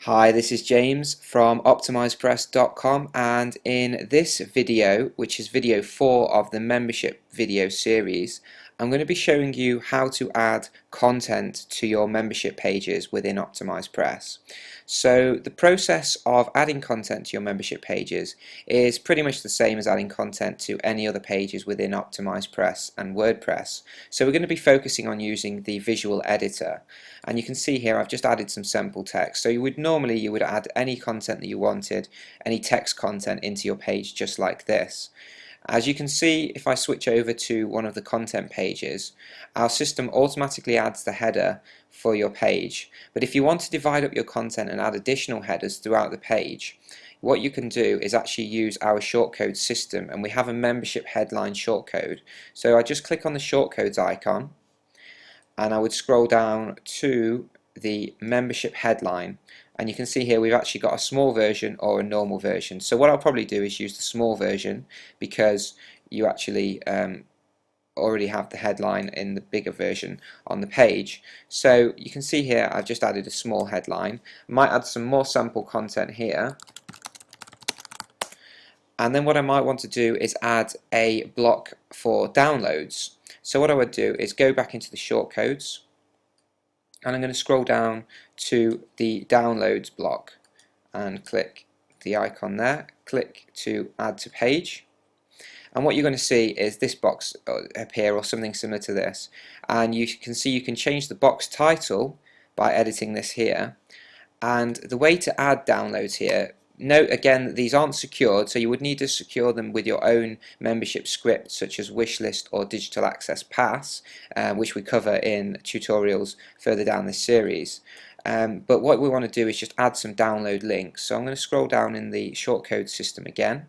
Hi, this is James from OptimizePress.com, and in this video, which is video 4 of the membership video series, I'm going to be showing you how to add content to your membership pages within OptimizePress. So the process of adding content to your membership pages is pretty much the same as adding content to any other pages within OptimizePress and WordPress. So we're going to be focusing on using the visual editor, and you can see here I've just added some sample text. So normally you would add any content that you wanted, any text content into your page just like this. As you can see, if I switch over to one of the content pages, our system automatically adds the header for your page. But if you want to divide up your content and add additional headers throughout the page, what you can do is actually use our shortcode system, and we have a membership headline shortcode. So I just click on the shortcodes icon and I would scroll down to the membership headline, and you can see here we've actually got a small version or a normal version. So what I'll probably do is use the small version because you actually already have the headline in the bigger version on the page. So you can see here I've just added a small headline. I might add some more sample content here, and then what I might want to do is add a block for downloads. So what I would do is go back into the shortcodes, and I'm going to scroll down to the downloads block and click the icon there, click to add to page, and what you're going to see is this box appear or something similar to this, and you can see you can change the box title by editing this here. And the way to add downloads here, note again that these aren't secured, so you would need to secure them with your own membership script such as Wishlist or Digital Access Pass, which we cover in tutorials further down this series. But what we want to do is just add some download links. So I'm going to scroll down in the shortcode system again,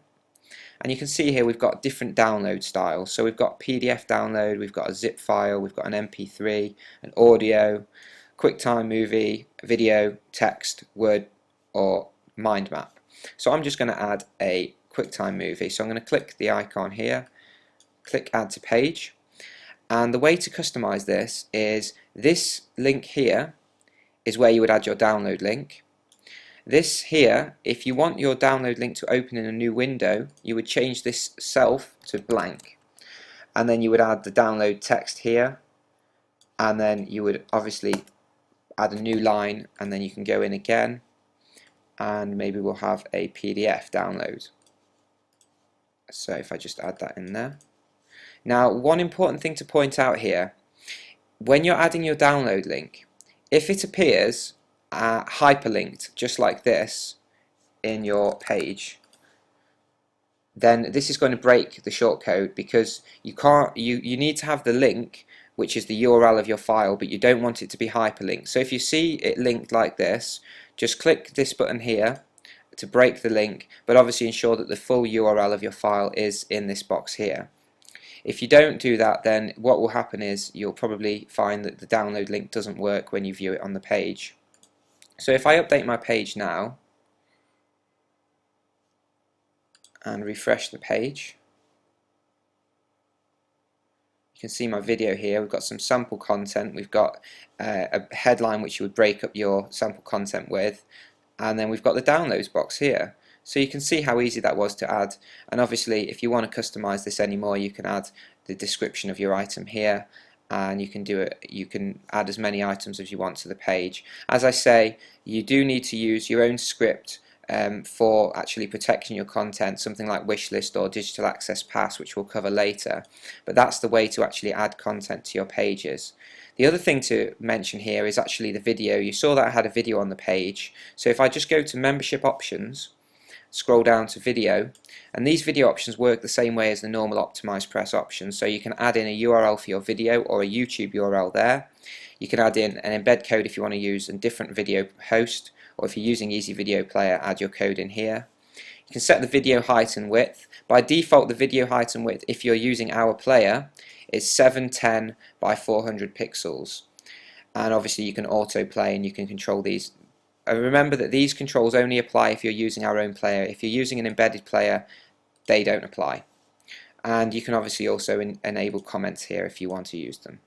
and you can see here we've got different download styles. So we've got PDF download, we've got a zip file, we've got an MP3, an audio, QuickTime movie, video, text, Word, or mind map. So I'm just going to add a QuickTime movie. So I'm going to click the icon here, click add to page, and the way to customize this is this link here is where you would add your download link. This here, if you want your download link to open in a new window, you would change this self to blank, and then you would add the download text here, and then you would obviously add a new line, and then you can go in again and maybe we'll have a PDF download. So if I just add that in there. Now, one important thing to point out here, when you're adding your download link, if it appears hyperlinked just like this in your page, then this is going to break the shortcode, because you need to have the link, which is the URL of your file, but you don't want it to be hyperlinked. So if you see it linked like this, just click this button here to break the link, but obviously ensure that the full URL of your file is in this box here. If you don't do that, then what will happen is you'll probably find that the download link doesn't work when you view it on the page. So if I update my page now and refresh the page, you can see my video here. We've got some sample content, we've got a headline which you would break up your sample content with, and then we've got the downloads box here. So you can see how easy that was to add, and obviously if you want to customize this anymore, you can add the description of your item here, and you can add as many items as you want to the page. As I say, you do need to use your own script for actually protecting your content, something like Wishlist or Digital Access Pass, which we'll cover later, but that's the way to actually add content to your pages. The other thing to mention here is actually the video. You saw that I had a video on the page, so if I just go to membership options, scroll down to video, and these video options work the same way as the normal OptimizePress options. So you can add in a URL for your video or a YouTube URL there. You can add in an embed code if you want to use a different video host, or if you're using Easy Video Player, add your code in here. You can set the video height and width. By default, the video height and width, if you're using our player, is 710 by 400 pixels. And obviously you can autoplay and you can control these. Remember that these controls only apply if you're using our own player. If you're using an embedded player, they don't apply. And you can obviously also enable comments here if you want to use them.